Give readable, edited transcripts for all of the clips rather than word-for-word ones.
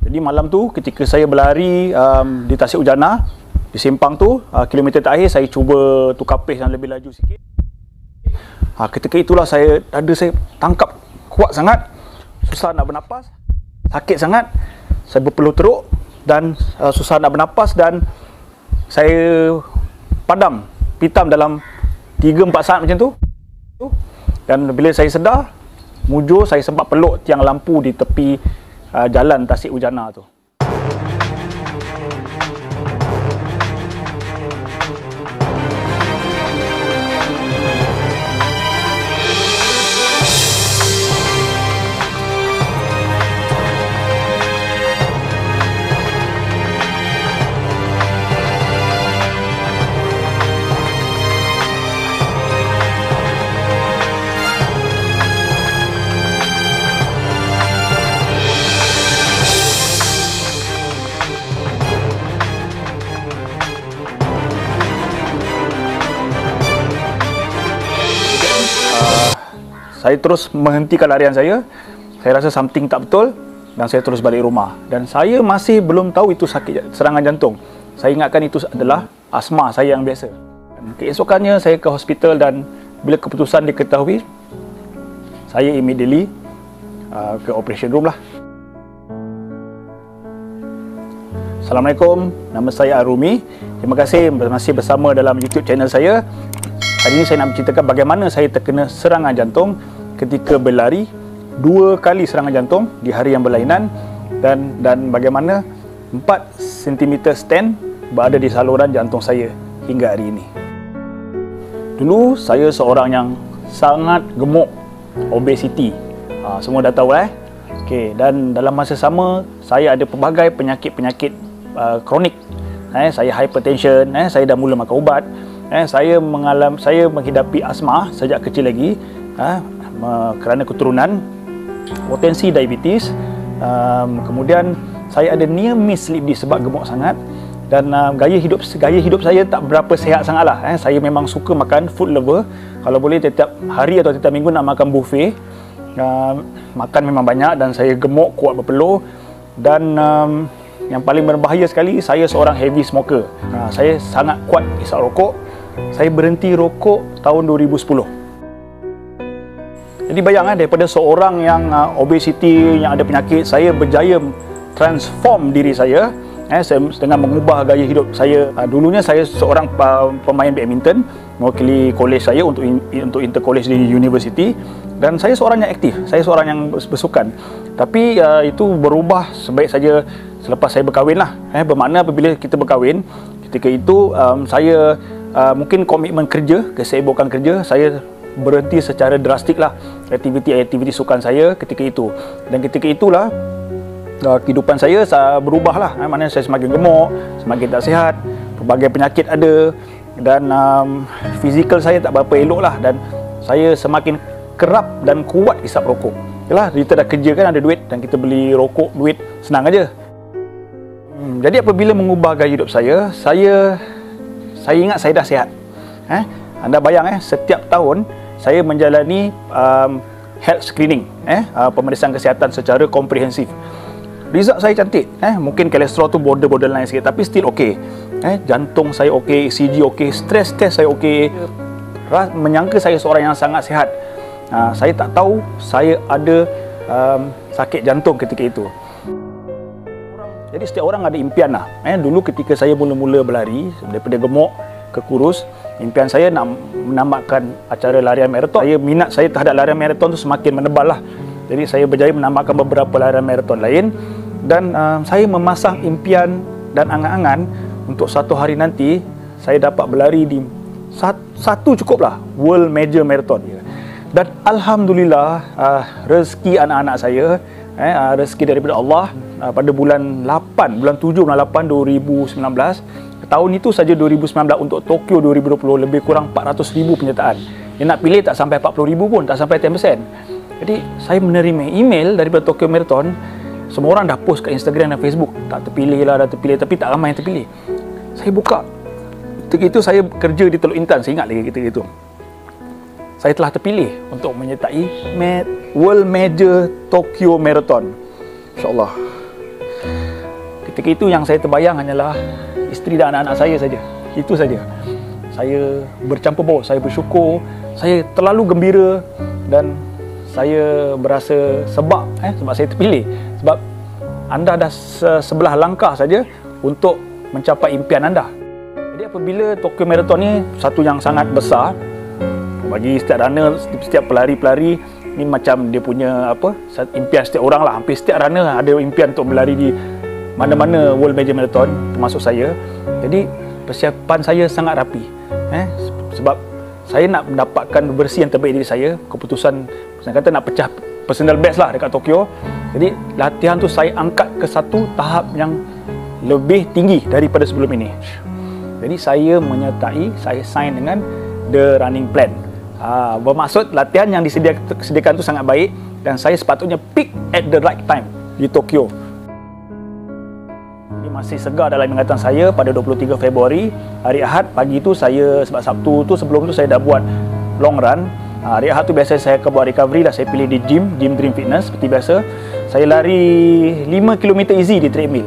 Jadi malam tu ketika saya berlari di Tasik Ujana, di simpang tu, kilometer terakhir saya cuba tukar pace yang lebih laju sikit. Ketika itulah dada saya tangkap kuat sangat, susah nak bernapas, sakit sangat, saya berpeluh teruk dan susah nak bernapas dan saya padam, pitam dalam 3-4 saat macam tu. Dan bila saya sedar, mujur saya sempat peluk tiang lampu di tepi jalan Tasik Ujana tu. Saya terus menghentikan larian saya. Saya rasa something tak betul dan saya terus balik rumah. Dan saya masih belum tahu itu sakit serangan jantung. Saya ingatkan itu adalah asma saya yang biasa. Dan keesokannya saya ke hospital dan bila keputusan diketahui, saya immediately ke operation room lah. Assalamualaikum, nama saya Arumi. Terima kasih masih bersama dalam YouTube channel saya. Hari ini saya nak menceritakan bagaimana saya terkena serangan jantung ketika berlari, 2 kali serangan jantung di hari yang berlainan dan bagaimana 4 cm stent berada di saluran jantung saya hingga hari ini. Dulu saya seorang yang sangat gemuk, obesity. Semua dah tahu Okey, dan dalam masa sama saya ada pelbagai penyakit-penyakit kronik. Saya hypertension, saya dah mula makan ubat. Saya menghidapi asma sejak kecil lagi kerana keturunan, potensi diabetes, kemudian saya ada near miss sleep disebab gemuk sangat dan gaya hidup saya tak berapa sihat sangatlah. Saya memang suka makan, food lover. Kalau boleh setiap hari atau setiap minggu nak makan buffet. Makan memang banyak dan saya gemuk, kuat berpeluh dan yang paling berbahaya sekali, saya seorang heavy smoker. Saya sangat kuat isap rokok. Saya berhenti rokok tahun 2010. Jadi bayang daripada seorang yang obesity, yang ada penyakit, saya berjaya transform diri saya dengan mengubah gaya hidup saya. Dulunya saya seorang pemain badminton, mewakili kolej saya untuk inter-college di university, dan saya seorang yang aktif, saya seorang yang bersukan. Tapi itu berubah sebaik saja selepas saya berkahwin lah. Bermakna apabila kita berkahwin, ketika itu saya mungkin komitmen kerja, kesibukan kerja, saya berhenti secara drastik lah aktiviti sukan saya ketika itu. Dan ketika itulah kehidupan saya berubah lah. Maknanya saya semakin gemuk, semakin tak sihat, pelbagai penyakit ada dan fizikal saya tak berapa elok lah. Dan saya semakin kerap dan kuat isap rokok. Yalah, kita dah kerja kan, ada duit dan kita beli rokok, duit, senang aja. Jadi apabila mengubah gaya hidup saya ingat saya dah sihat. Anda bayang setiap tahun saya menjalani health screening, pemeriksaan kesihatan secara komprehensif. Result saya cantik. Mungkin kolesterol tu borderline sikit tapi still okey. Jantung saya okey, ECG okey, stress test saya okey. Menyangka saya seorang yang sangat sihat. Saya tak tahu saya ada sakit jantung ketika itu. Jadi setiap orang ada impian lah. Dulu ketika saya mula-mula berlari, daripada gemuk ke kurus, impian saya nak menambahkan acara larian maraton. Minat saya terhadap larian maraton tu semakin menebal lah. Jadi saya berjaya menambahkan beberapa larian maraton lain. Dan saya memasang impian dan angan-angan untuk satu hari nanti saya dapat berlari di satu cukuplah World Major Marathon. Dan Alhamdulillah rezeki anak-anak saya, rezeki daripada Allah, pada bulan 7 bulan 8 2019, tahun itu saja 2019 untuk Tokyo 2020 lebih kurang 400,000 penyertaan. Yang nak pilih tak sampai 40,000 pun, tak sampai 10%. Jadi saya menerima email daripada Tokyo Marathon. Semua orang dah post kat Instagram dan Facebook, tak terpilih lah, dah terpilih, tapi tak ramai yang terpilih. Saya buka, ketika itu saya kerja di Teluk Intan, saya ingat lagi ketika itu. Saya telah terpilih untuk menyertai World Major Tokyo Marathon. InsyaAllah. Ketika itu yang saya terbayang hanyalah isteri dan anak-anak saya saja. Itu saja. Saya bercampur baur, saya bersyukur, saya terlalu gembira dan saya berasa sebab saya terpilih. Sebab anda dah sebelah langkah saja untuk mencapai impian anda. Jadi apabila Tokyo Marathon ni satu yang sangat besar bagi setiap runner, setiap pelari-pelari ni, macam dia punya impian setiap orang lah. Hampir setiap runner ada impian untuk berlari di mana-mana World Major Marathon, termasuk saya. Jadi persiapan saya sangat rapi. Sebab saya nak mendapatkan versi yang terbaik diri saya. Keputusan saya kata nak pecah personal best lah dekat Tokyo. Jadi latihan tu saya angkat ke satu tahap yang lebih tinggi daripada sebelum ini. Jadi saya menyertai, saya sign dengan The Running Plan. Bermaksud latihan yang disediakan tu sangat baik dan saya sepatutnya peak at the right time di Tokyo. Ini masih segar dalam ingatan saya pada 23 Februari, hari Ahad pagi tu saya, sebab Sabtu tu sebelum tu saya dah buat long run. Hari Ahad tu biasa saya akan buat recovery dah, saya pilih di gym Dream Fitness seperti biasa. Saya lari 5 km easy di treadmill.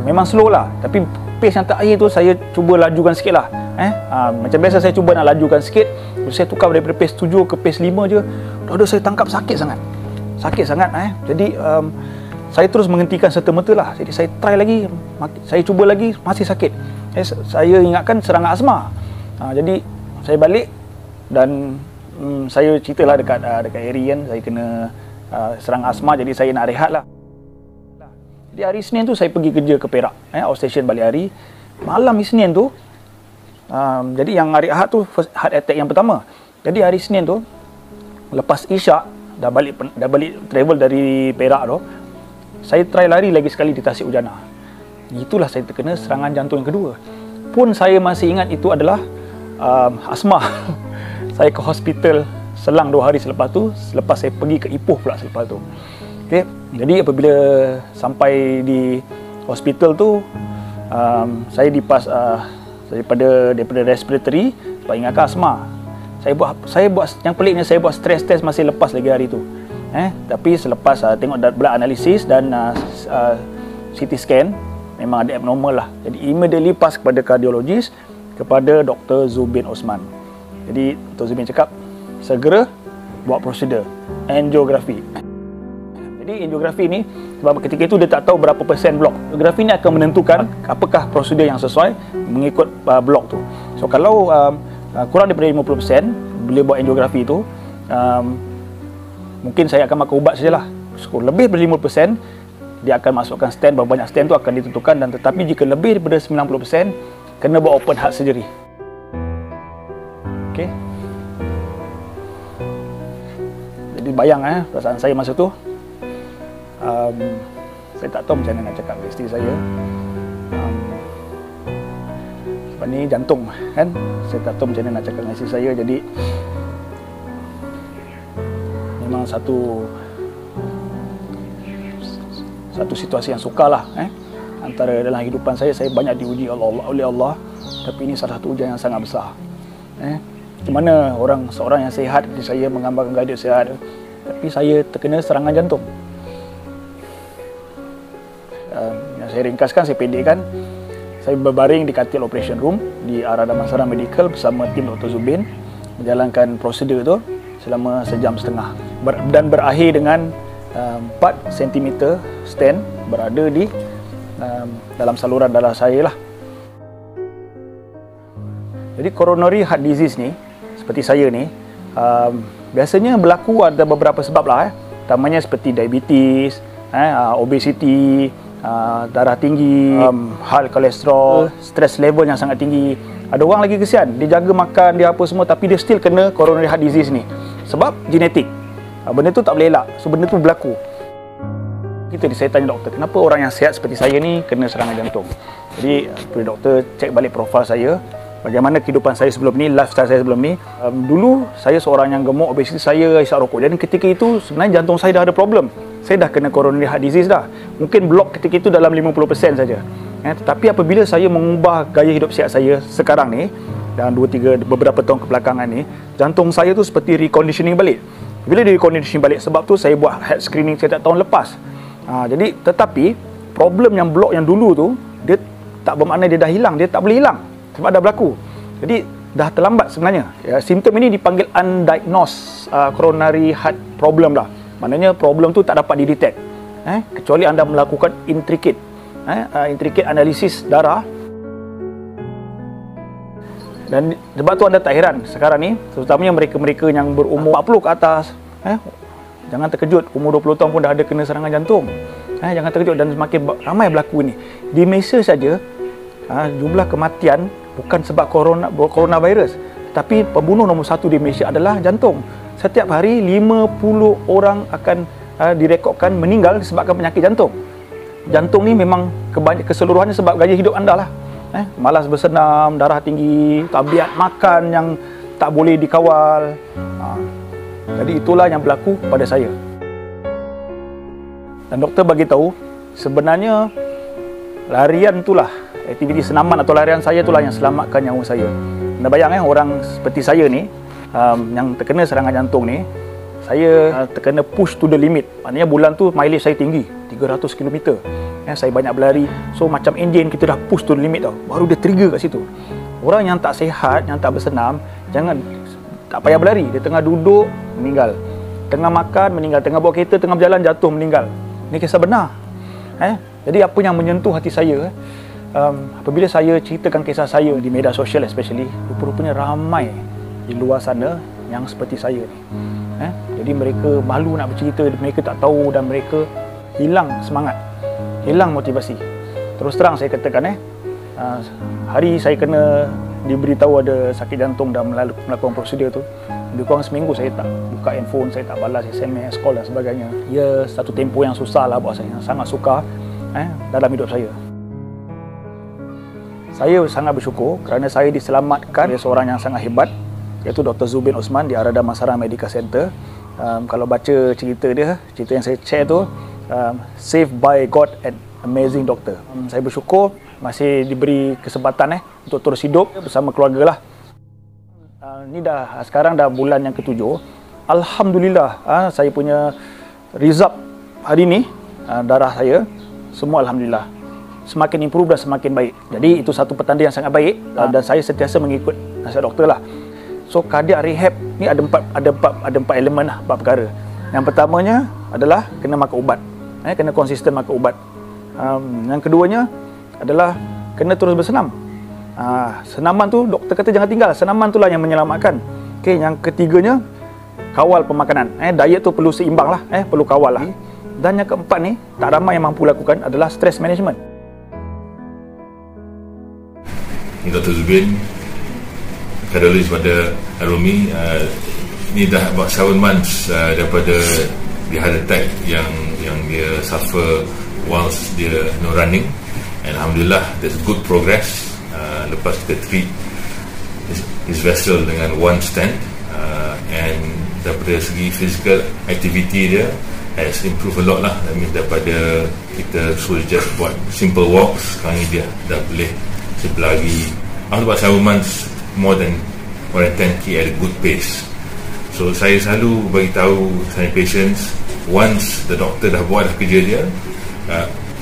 Memang slow lah, tapi pace yang terakhir tu saya cuba lajukan sikit lah. Macam biasa saya cuba nak lajukan sikit. Terus saya tukar daripada pace 7 ke pace 5 je. Dah saya tangkap sakit sangat. Jadi saya terus menghentikan serta-merta lah. Jadi saya try lagi, saya cuba lagi, masih sakit. Saya ingatkan serangan asma. Jadi saya balik dan saya ceritalah dekat Harry kan, saya kena serangan asma, jadi saya nak rehat lah. Jadi hari Isnin tu saya pergi kerja ke Perak, outstation balik hari. Malam Isnin tu, jadi yang hari Ahad tu heart attack yang pertama. Jadi hari Isnin tu, lepas Isyak, dah balik travel dari Perak tu, saya try lari lagi sekali di Tasik Ujana. Itulah saya terkena serangan jantung yang kedua. Pun saya masih ingat itu adalah asma. Saya ke hospital selang 2 hari selepas tu, selepas saya pergi ke Ipoh pula selepas tu. Okay. Jadi apabila sampai di hospital tu, saya dipas daripada respiratory sebab ingatkan asma. Saya buat yang peliknya, saya buat stress test masih lepas lagi hari tu. Tapi selepas tengok blood analysis dan CT scan, memang ada abnormal lah. Jadi immediately pas kepada kardiologis, kepada Dr. Zubin Osman. Jadi Dr. Zubin cakap segera buat prosedur angiografi. Jadi angiografi ni, sebab ketika itu dia tak tahu berapa persen blok. Angiografi ni akan menentukan apakah prosedur yang sesuai mengikut blok tu. So kalau kurang daripada 50% bila buat angiografi tu, mungkin saya akan makan ubat sajalah. So, lebih daripada 50%, dia akan masukkan stent. Berapa banyak stent tu akan ditentukan, dan tetapi jika lebih daripada 90%, kena buat open heart surgery. Okey. Jadi bayang perasaan saya masa tu. Saya tak tahu macam mana nak cakap dengan isteri saya. Sebab ni jantung kan. Saya tak tahu macam mana nak cakap dengan isteri saya. Jadi memang satu situasi yang sukar lah. Antara dalam kehidupan saya banyak diuji oleh Allah. Tapi ini salah satu ujian yang sangat besar. Di mana seorang yang sihat, saya menggambarkan gaya sihat, tapi saya terkena serangan jantung. Yang saya ringkaskan, saya pendekkan, saya berbaring di katil operation room di Arada Damansara Medical bersama tim Dr. Zubin, menjalankan prosedur itu selama sejam setengah, dan berakhir dengan 4 cm stent berada di dalam saluran darah saya lah. Jadi coronary heart disease ni, seperti saya ni, biasanya berlaku ada beberapa sebab lah. Utamanya seperti diabetes, obesity, darah tinggi, high kolesterol, stress level yang sangat tinggi. Ada orang lagi kesian, dia jaga makan, dia apa semua, tapi dia still kena coronary heart disease ni. Sebab genetik. Benda tu tak boleh elak. So benda tu berlaku. Saya tanya doktor, kenapa orang yang sihat seperti saya ni kena serangan jantung? Jadi doktor cek balik profil saya, bagaimana kehidupan saya sebelum ni, lifestyle saya sebelum ni. Dulu saya seorang yang gemuk, obesiti, saya isap rokok. Jadi ketika itu sebenarnya jantung saya dah ada problem. Saya dah kena coronary heart disease dah. Mungkin blok ketika itu dalam 50% saja. Tetapi apabila saya mengubah gaya hidup sihat saya sekarang ni, dan beberapa tahun kebelakangan ni, jantung saya tu seperti reconditioning balik. Bila dia reconditioning balik, sebab tu saya buat health screening setiap tahun lepas. Jadi tetapi problem yang blok yang dulu tu, dia tak bermakna dia dah hilang, dia tak boleh hilang sebab dah berlaku. Jadi dah terlambat sebenarnya. Ya, simptom ini dipanggil undiagnosed coronary heart problem lah. Maknanya problem tu tak dapat didetect. Kecuali anda melakukan intricate analisis darah. Dan sebab tu anda tak heran sekarang ni, terutamanya mereka-mereka yang berumur 40 ke atas, jangan terkejut, umur 20 tahun pun dah ada kena serangan jantung. Jangan terkejut, dan semakin ramai berlaku ni. Di Malaysia saja, jumlah kematian bukan sebab coronavirus, tapi pembunuh nombor 1 di Malaysia adalah jantung. Setiap hari 50 orang akan direkodkan meninggal disebabkan penyakit jantung. Jantung ni memang keseluruhannya sebab gaya hidup anda lah. Malas bersenam, darah tinggi, tabiat makan yang tak boleh dikawal. Jadi itulah yang berlaku pada saya. Dan doktor bagi tahu, sebenarnya larian itulah, aktiviti senaman atau larian saya itulah yang selamatkan nyawa saya. Anda bayang orang seperti saya ni, yang terkena serangan jantung ni, saya terkena push to the limit. Maknanya bulan tu mileage saya tinggi, 300 km. Saya banyak berlari. So macam enjin kita dah push to the limit tau. Baru dia trigger kat situ. Orang yang tak sihat, yang tak bersenam, tak payah berlari. Dia tengah duduk, meninggal. Tengah makan, meninggal. Tengah bawa kereta, tengah berjalan, jatuh, meninggal. Ini kisah benar. Jadi apa yang menyentuh hati saya, apabila saya ceritakan kisah saya di media sosial especially, rupa-rupanya ramai di luar sana yang seperti saya ni. Jadi mereka malu nak bercerita, mereka tak tahu, dan mereka hilang semangat, hilang motivasi. Terus terang saya katakan, hari saya kena diberitahu ada sakit jantung dan melakukan prosedur tu, lebih kurang seminggu saya tak buka handphone, saya tak balas SMS, call dan sebagainya. Ia satu tempoh yang susah lah buat saya, sangat sukar dalam hidup saya. Saya sangat bersyukur kerana saya diselamatkan oleh seorang yang sangat hebat, iaitu Dr. Zubin Osman di Arada Masarah Medical Center. Kalau baca cerita dia, cerita yang saya share tu, Saved by God and Amazing Doctor. Saya bersyukur masih diberi kesempatan untuk terus hidup bersama keluarga lah. Ni sekarang dah bulan yang ke-7. Alhamdulillah, saya punya result hari ni, darah saya semua alhamdulillah semakin improve dan semakin baik. Jadi itu satu petanda yang sangat baik, dan saya sentiasa mengikut nasihat doktor lah. So cardiac rehab ni ada empat elemen lah, 4 perkara. Yang pertamanya adalah kena makan ubat, kena konsisten makan ubat. Yang keduanya adalah kena terus bersenam. Senaman tu doktor kata jangan tinggal, senaman itulah yang menyelamatkan. Okey, yang ketiganya kawal pemakanan. Diet tu perlu seimbang lah, perlu kawal lah. Dan yang keempat ni tak ramai yang mampu lakukan adalah stress management. Dr. Zubin, kardiologis pada Arumi, ni dah about 7 months daripada dia heart attack yang dia suffer whilst dia running, and alhamdulillah there's good progress. Lepas kita treat his vessel dengan 1 stent, and daripada segi physical activity dia has improved a lot lah. I mean, daripada kita suruh just buat simple walks, sekarang ni dia dah boleh berlari. After about 7 months, more than 10k at a good pace. So saya selalu bagi tahu saya patients, once the doctor dah buat dah kerja dia,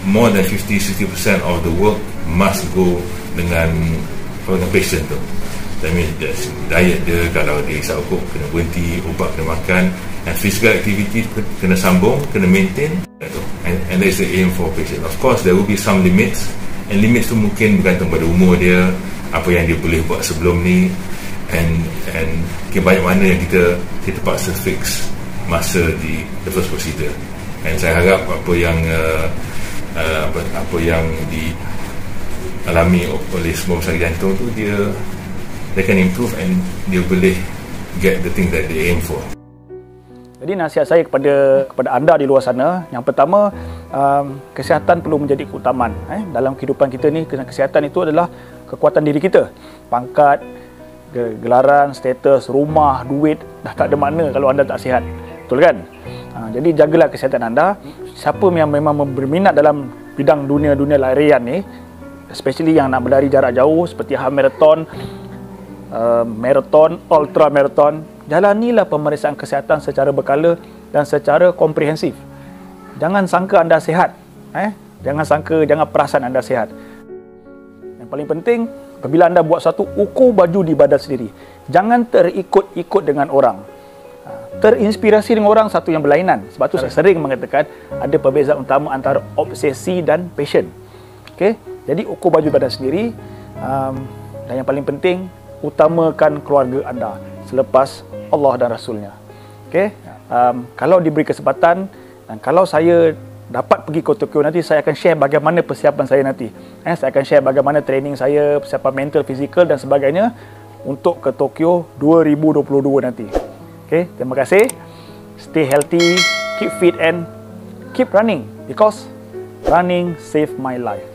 more than 50-60% of the work must go dengan patient tu. That means diet dia, kalau dia isap rokok kena berhenti, ubat kena makan, and physical activity kena sambung, kena maintain, and that is the aim for patient. Of course there will be some limits, and limits tu mungkin bergantung pada umur dia, apa yang dia boleh buat sebelum ni, and banyak mana yang kita paksa fix masa di the first procedure. And saya harap apa yang dialami oleh semua pesakit jantung tu, they can improve and dia boleh get the thing that they aim for. Jadi nasihat saya kepada anda di luar sana, yang pertama, kesihatan perlu menjadi keutamaan. Dalam kehidupan kita ni, kesihatan itu adalah kekuatan diri kita. Pangkat, gelaran, status, rumah, duit dah tak ada makna kalau anda tak sihat. Betul kan? Jadi jagalah kesihatan anda. Siapa yang memang berminat dalam bidang dunia larian ni, especially yang nak berlari jarak jauh seperti half marathon, marathon, ultra marathon, jalanilah pemeriksaan kesihatan secara berkala dan secara komprehensif. Jangan sangka anda sihat, Jangan sangka, jangan perasan anda sihat. Yang paling penting, apabila anda buat satu, ukur baju di badan sendiri. Jangan terikut-ikut dengan orang. Terinspirasi dengan orang, satu yang berlainan. Sebab tu saya sering mengatakan ada perbezaan utama antara obsesi dan passion. Okay? Jadi ukur baju badan sendiri. Dan yang paling penting, utamakan keluarga anda selepas Allah dan Rasulnya. Okay? Kalau diberi kesempatan, dan kalau saya dapat pergi ke Tokyo nanti, saya akan share bagaimana persiapan saya nanti. Saya akan share bagaimana training saya, persiapan mental, fizikal dan sebagainya untuk ke Tokyo 2022 nanti. Okay, terima kasih. Stay healthy, keep fit and keep running, because running saved my life.